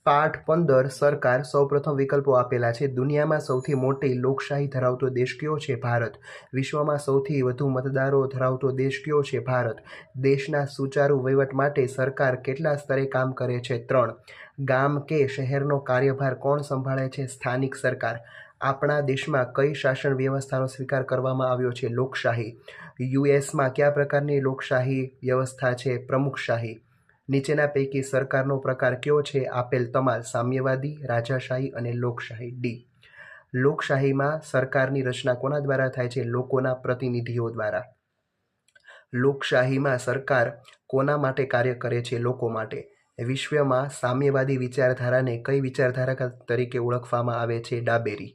પાઠ 15 સરકાર સૌપ્રથમ વિકલ્પો આપેલા છે। દુનિયામાં સૌથી મોટી લોકશાહી ધરાવતો દેશ કયો છે? ભારત। વિશ્વમાં સૌથી વધુ મતદારો ધરાવતો દેશ કયો છે? ભારત। દેશના સુચારુ વહીવટ માટે સરકાર કેટલા સ્તરે કામ કરે છે? 3। ગામ કે શહેરનો કાર્યભાર કોણ સંભાળે છે? સ્થાનિક સરકાર। આપણા દેશમાં કઈ શાસન વ્યવસ્થાનો સ્વીકાર કરવામાં આવ્યો છે? લોકશાહી। યુએસમાં કયા પ્રકારની લોકશાહી વ્યવસ્થા છે? પ્રમુખશાહી। નીચેના પૈકી સરકારનો પ્રકાર કયો છે? આપેલ તમામ: સામ્યવાદી, રાજાશાહી અને લોકશાહી। ડી। લોકશાહીમાં સરકારની રચના કોના દ્વારા થાય છે? લોકોના પ્રતિનિધિઓ દ્વારા। લોકશાહીમાં સરકાર કોના માટે કાર્ય કરે છે? લોકો માટે। વિશ્વમાં સામ્યવાદી વિચારધારાને કઈ વિચારધારા તરીકે ઓળખવામાં આવે છે? ડાબેરી।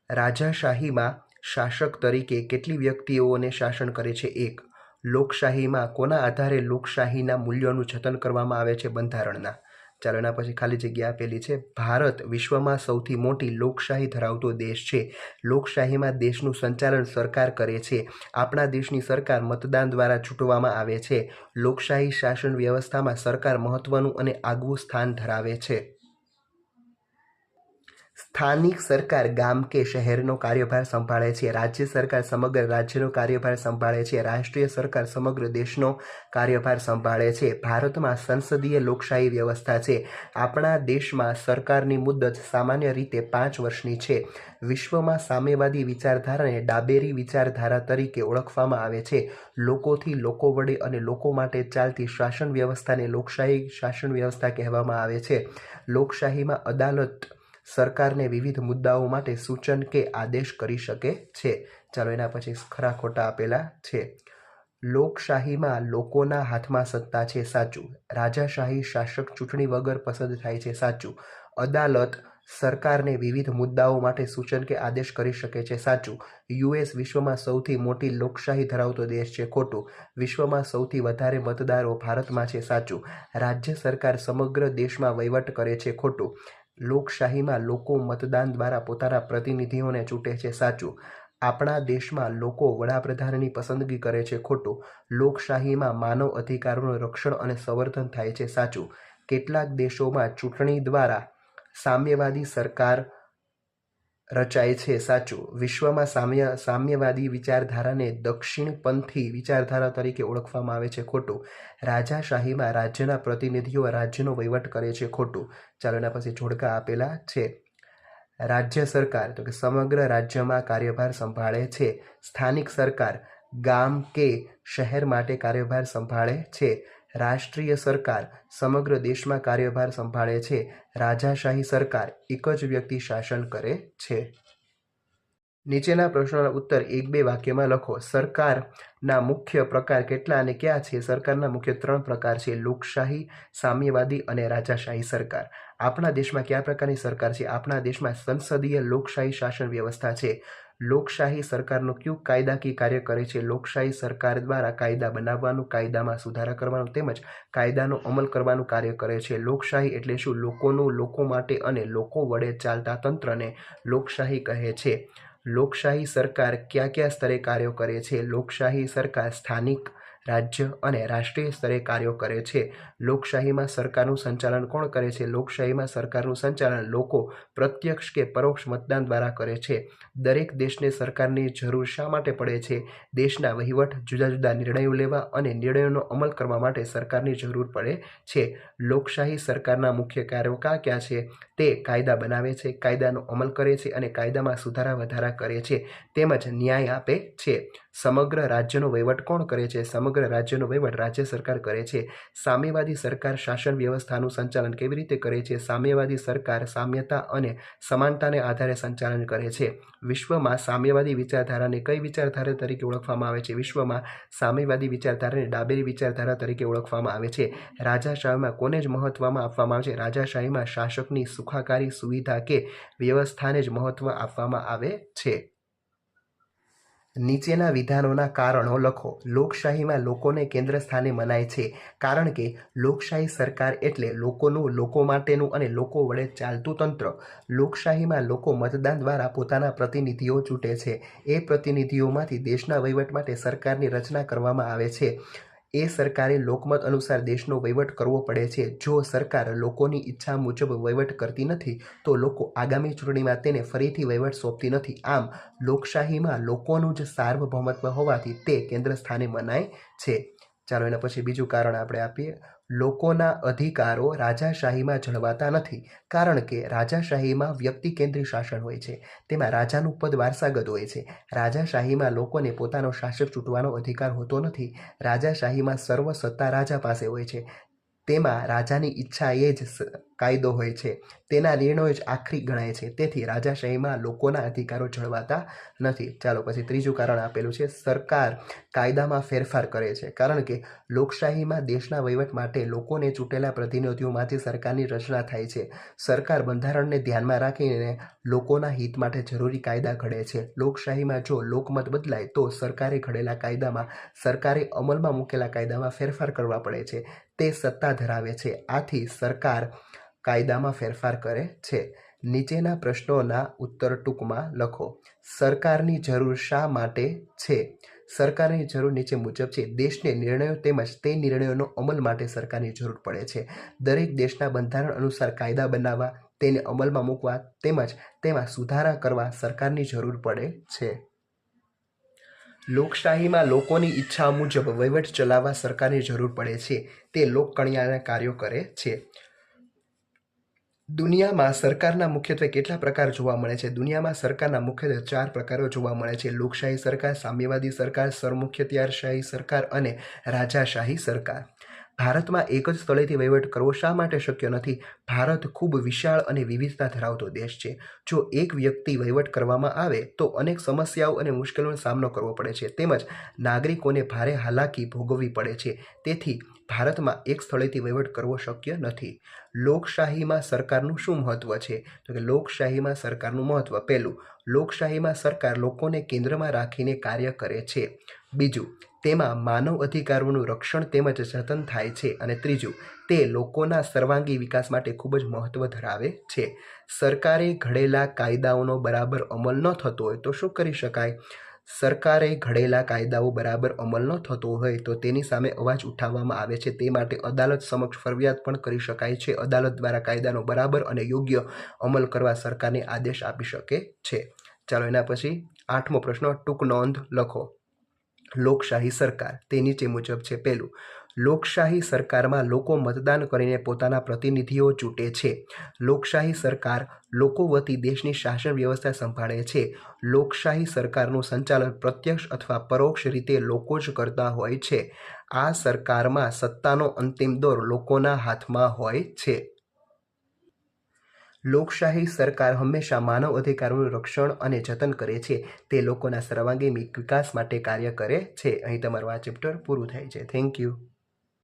રાજાશાહીમાં શાસક તરીકે કેટલી વ્યક્તિઓને શાસન કરે છે? 1। લોકશાહીમાં કોના આધારે લોકશાહીના મૂલ્યોનું જતન કરવામાં આવે છે? બંધારણના। ચાલો એના પછી ખાલી જગ્યા આપેલી છે। ભારત વિશ્વમાં સૌથી મોટી લોકશાહી ધરાવતો દેશ છે। લોકશાહીમાં દેશનું સંચાલન સરકાર કરે છે। આપણા દેશની સરકાર મતદાન દ્વારા ચૂંટવામાં આવે છે। લોકશાહી શાસન વ્યવસ્થામાં સરકાર મહત્વનું અને આગવું સ્થાન ધરાવે છે। સ્થાનિક સરકાર ગામ કે શહેરનો કાર્યભાર સંભાળે છે। રાજ્ય સરકાર સમગ્ર રાજ્યનો કાર્યભાર સંભાળે છે। રાષ્ટ્રીય સરકાર સમગ્ર દેશનો કાર્યભાર સંભાળે છે। ભારતમાં સંસદીય લોકશાહી વ્યવસ્થા છે। આપણા દેશમાં સરકારની મુદ્દત સામાન્ય રીતે 5 વર્ષની છે। વિશ્વમાં સામ્યવાદી વિચારધારાને ડાબેરી વિચારધારા તરીકે ઓળખવામાં આવે છે। લોકોથી લોકો વડે અને લોકો માટે ચાલતી શાસન વ્યવસ્થાને લોકશાહી શાસન વ્યવસ્થા કહેવામાં આવે છે। લોકશાહીમાં અદાલત સરકારને વિવિધ મુદ્દાઓ માટે સૂચન કે આદેશ કરી શકે છે। ચાલો એના પછી ખરા ખોટા આપેલા છે। લોકશાહીમાં લોકોના હાથમાં સત્તા છે, સાચું। રાજાશાહી શાસક ચૂંટણી વગર પસંદ થાય છે, સાચું। અદાલત સરકારને વિવિધ મુદ્દાઓ માટે સૂચન કે આદેશ કરી શકે છે, સાચું। યુએસ વિશ્વમાં સૌથી મોટી લોકશાહી ધરાવતો દેશ છે, ખોટું। વિશ્વમાં સૌથી વધારે મતદારો ભારતમાં છે, સાચું। રાજ્ય સરકાર સમગ્ર દેશમાં વહીવટ કરે છે, ખોટું। લોકશાહીમાં લોકો મતદાન દ્વારા પોતાના પ્રતિનિધિઓને ચૂંટે છે, સાચું। આપણા દેશમાં લોકો વડાપ્રધાનની પસંદગી કરે છે, ખોટું। લોકશાહીમાં માનવ અધિકારોનું રક્ષણ અને સંવર્ધન થાય છે, સાચું। કેટલાક દેશોમાં ચૂંટણી દ્વારા સામ્યવાદી સરકાર રચાય છે, સાચું। વિશ્વમાં સામ્યવાદી વિચારધારાને દક્ષિણપંથી વિચારધારા તરીકે ઓળખવામાં આવે છે, ખોટું। રાજાશાહીમાં રાજ્યના પ્રતિનિધિઓ રાજ્યનો વહીવટ કરે છે, ખોટું। ચાલો એના પછી જોડકા આપેલા છે। રાજ્ય સરકાર તો કે સમગ્ર રાજ્યમાં કાર્યભાર સંભાળે છે। સ્થાનિક સરકાર ગામ કે શહેર માટે કાર્યભાર સંભાળે છે। રાષ્ટ્રીય સરકાર સમગ્ર દેશમાં કાર્યભાર સંભાળે છે। રાજાશાહી સરકાર એક જ વ્યક્તિ શાસન કરે છે। નીચેના પ્રશ્નોના ઉત્તર 1-2 વાક્યમાં લખો। સરકારના મુખ્ય પ્રકાર કેટલા અને કયા છે? સરકારના મુખ્ય 3 પ્રકાર છે: લોકશાહી, સામ્યવાદી અને રાજાશાહી સરકાર। આપણા દેશમાં કયા પ્રકારની સરકાર છે? આપણા દેશમાં સંસદીય લોકશાહી શાસન વ્યવસ્થા છે। લોકશાહી સરકારનું કયું કાયદાકીય કાર્ય કરે છે? લોકશાહી સરકાર દ્વારા કાયદા બનાવવાનું, કાયદામાં સુધારા કરવાનું તેમજ કાયદાનો અમલ કરવાનું કાર્ય કરે છે। લોકશાહી એટલે શું? લોકોનું, લોકો માટે અને લોકો વડે ચાલતા તંત્રને લોકશાહી કહે છે। લોકશાહી સરકાર કયા કયા સ્તરે કાર્યો કરે છે? લોકશાહી સરકાર સ્થાનિક, રાજ્ય અને રાષ્ટ્રીય સ્તરે કાર્યો કરે છે। લોકશાહીમાં સરકારનું સંચાલન કોણ કરે છે? લોકશાહીમાં સરકારનું સંચાલન લોકો પ્રત્યક્ષ કે પરોક્ષ મતદાન દ્વારા કરે છે। દરેક દેશને સરકારની જરૂર શા માટે પડે છે? દેશના વહીવટ, જુદા જુદા નિર્ણયો લેવા અને નિર્ણયોનો અમલ કરવા માટે સરકારની જરૂર પડે છે। લોકશાહી સરકારના મુખ્ય કાર્યો કયા કયા છે? તે કાયદા બનાવે છે, કાયદાનો અમલ કરે છે અને કાયદામાં સુધારા વધારા કરે છે તેમજ ન્યાય આપે છે। સમગ્ર રાજ્યનો વહીવટ કોણ કરે છે? સમગ્ર રાજ્યનો વહીવટ રાજ્ય સરકાર કરે છે। સામ્યવાદી સરકાર શાસન વ્યવસ્થાનું સંચાલન કેવી રીતે કરે છે? સામ્યવાદી સરકાર સામ્યતા અને સમાનતાને આધારે સંચાલન કરે છે। વિશ્વમાં સામ્યવાદી વિચારધારાને કઈ વિચારધારા તરીકે ઓળખવામાં આવે છે? વિશ્વમાં સામ્યવાદી વિચારધારાને ડાબેરી વિચારધારા તરીકે ઓળખવામાં આવે છે। રાજાશાહીમાં કોને જ મહત્વમાં આપવામાં આવે છે? રાજાશાહીમાં શાસકની સુખાકારી, સુવિધા કે વ્યવસ્થાને જ મહત્વ આપવામાં આવે છે। નીચેના વિધાનોના કારણો લખો। લોકશાહીમાં લોકોને કેન્દ્ર સ્થાને મનાય છે કારણ કે લોકશાહી સરકાર એટલે લોકોનું, લોકો માટેનું અને લોકો વડે ચાલતું તંત્ર। લોકશાહીમાં લોકો મતદાન દ્વારા પોતાના પ્રતિનિધિઓ ચૂંટે છે। એ પ્રતિનિધિઓમાંથી દેશના વહીવટ માટે સરકારની રચના કરવામાં આવે છે। એ સરકારે લોકમત અનુસાર દેશનો વહીવટ કરવો પડે છે. જો સરકાર લોકોની ઈચ્છા મુજબ વહીવટ કરતી નથી તો લોકો આગામી ચૂંટણીમાં તેને ફરીથી વહીવટ સોંપતી નથી. આમ લોકશાહીમાં લોકોનું જ સાર્વભૌમત્વ હોવાથી તે કેન્દ્ર સ્થાને મનાય છે. ચાલો એના પછી બીજું કારણ આપણે આપીએ. લોકોના અધિકારો રાજાશાહીમાં જળવાતા નથી, કારણ કે રાજાશાહીમાં વ્યક્તિ કેન્દ્રી શાસન હોય છે. તેમાં રાજાનું પદ વારસાગત હોય છે. રાજાશાહીમાં લોકોને પોતાનો શાસક ચૂંટવાનો અધિકાર હોતો નથી. રાજાશાહીમાં સર્વ સત્તા રાજા પાસે હોય છે. તેમાં રાજાની ઈચ્છા એ જ કાયદો હોય છે. તેના નિર્ણયો જ આખરી ગણાય છે. તેથી રાજાશાહીમાં લોકોના અધિકારો જળવાતા નથી. ચાલો પછી ત્રીજું કારણ આપેલું છે, સરકાર કાયદામાં ફેરફાર કરે છે. કારણ કે લોકશાહીમાં દેશના વહીવટ માટે લોકોને ચૂંટેલા પ્રતિનિધિઓમાંથી સરકારની રચના થાય છે. સરકાર બંધારણને ધ્યાનમાં રાખીને લોકોના હિત માટે જરૂરી કાયદા ઘડે છે. લોકશાહીમાં જો લોકમત બદલાય તો સરકારે ઘડેલા કાયદામાં સરકારે અમલમાં મૂકેલા કાયદામાં ફેરફાર કરવા પડે છે. તે સત્તા ધરાવે છે. આથી સરકાર કાયદામાં ફેરફાર કરે છે. નીચેના પ્રશ્નોના ઉત્તર ટૂંકમાં લખો. સરકારની જરૂર શા માટે છે? સરકારની જરૂર નીચે મુજબ છે. દેશને નિર્ણયો તેમજ તે નિર્ણયોનો અમલ માટે સરકારની જરૂર પડે છે. દરેક દેશના બંધારણ અનુસાર કાયદા બનાવવા, તેને અમલમાં મૂકવા તેમજ તેમાં સુધારા કરવા સરકારની જરૂર પડે છે. લોકશાહીમાં લોકોની ઈચ્છા મુજબ વહીવટ ચલાવવા સરકારની જરૂર પડે છે. તે લોકકલ્યાણના કાર્યો કરે છે. દુનિયામાં સરકારના મુખ્યત્વે કેટલા પ્રકાર જોવા મળે છે? દુનિયામાં સરકારના મુખ્યત્વે 4 પ્રકારો જોવા મળે છે. લોકશાહી સરકાર, સામ્યવાદી સરકાર, સરમુખત્યારશાહી સરકાર અને રાજાશાહી સરકાર. ભારતમાં એક જ સ્થળેથી વહીવટ કરવો શા માટે શક્ય નથી? ભારત ખૂબ વિશાળ અને વિવિધતા ધરાવતો દેશ છે. જો એક વ્યક્તિ વહીવટ કરવામાં આવે તો અનેક સમસ્યાઓ અને મુશ્કેલીઓનો સામનો કરવો પડે છે, તેમજ નાગરિકોને ભારે હાલાકી ભોગવવી પડે છે. તેથી ભારતમાં એક સ્થળેથી વહીવટ કરવો શક્ય નથી. લોકશાહીમાં સરકારનું શું મહત્વ છે? તો કે લોકશાહીમાં સરકારનું મહત્વ, પહેલું, લોકશાહીમાં સરકાર લોકોને કેન્દ્રમાં રાખીને કાર્ય કરે છે. બીજું, તેમાં માનવ અધિકારોનું રક્ષણ તેમજ જતન થાય છે. અને ત્રીજું, તે લોકોના સર્વાંગી વિકાસ માટે ખૂબ જ મહત્વ ધરાવે છે. સરકારે ઘડેલા કાયદાઓનો બરાબર અમલ ન થતો હોય તો શું કરી શકાય? સરકારે ઘડેલા કાયદાઓ બરાબર અમલ ન થતો હોય તો તેની સામે અવાજ ઉઠાવવામાં આવે છે. તે માટે અદાલત સમક્ષ ફરિયાદ પણ કરી શકાય છે. અદાલત દ્વારા કાયદાનો બરાબર અને યોગ્ય અમલ કરવા સરકારને આદેશ આપી શકે છે. ચાલો એના પછી 8મો પ્રશ્ન, ટૂંક નોંધ લખો. લોકશાહી સરકાર તે નીચે મુજબ છે. પહેલું, લોકશાહી સરકારમાં લોકો મતદાન કરીને પોતાના પ્રતિનિધિઓ ચૂંટે છે. લોકશાહી સરકાર લોકો વતી દેશની શાસન વ્યવસ્થા સંભાળે છે. લોકશાહી સરકારનું સંચાલન પ્રત્યક્ષ અથવા પરોક્ષ રીતે લોકો જ કરતા હોય છે. આ સરકારમાં સત્તાનો અંતિમ દોર લોકોના હાથમાં હોય છે. લોકશાહી સરકાર હંમેશા માનવ અધિકારોનું રક્ષણ અને જતન કરે છે. તે લોકોના સર્વાંગી વિકાસ માટે કાર્ય કરે છે. અહીં તમારું આ ચેપ્ટર પૂરું થાય છે. Thank you.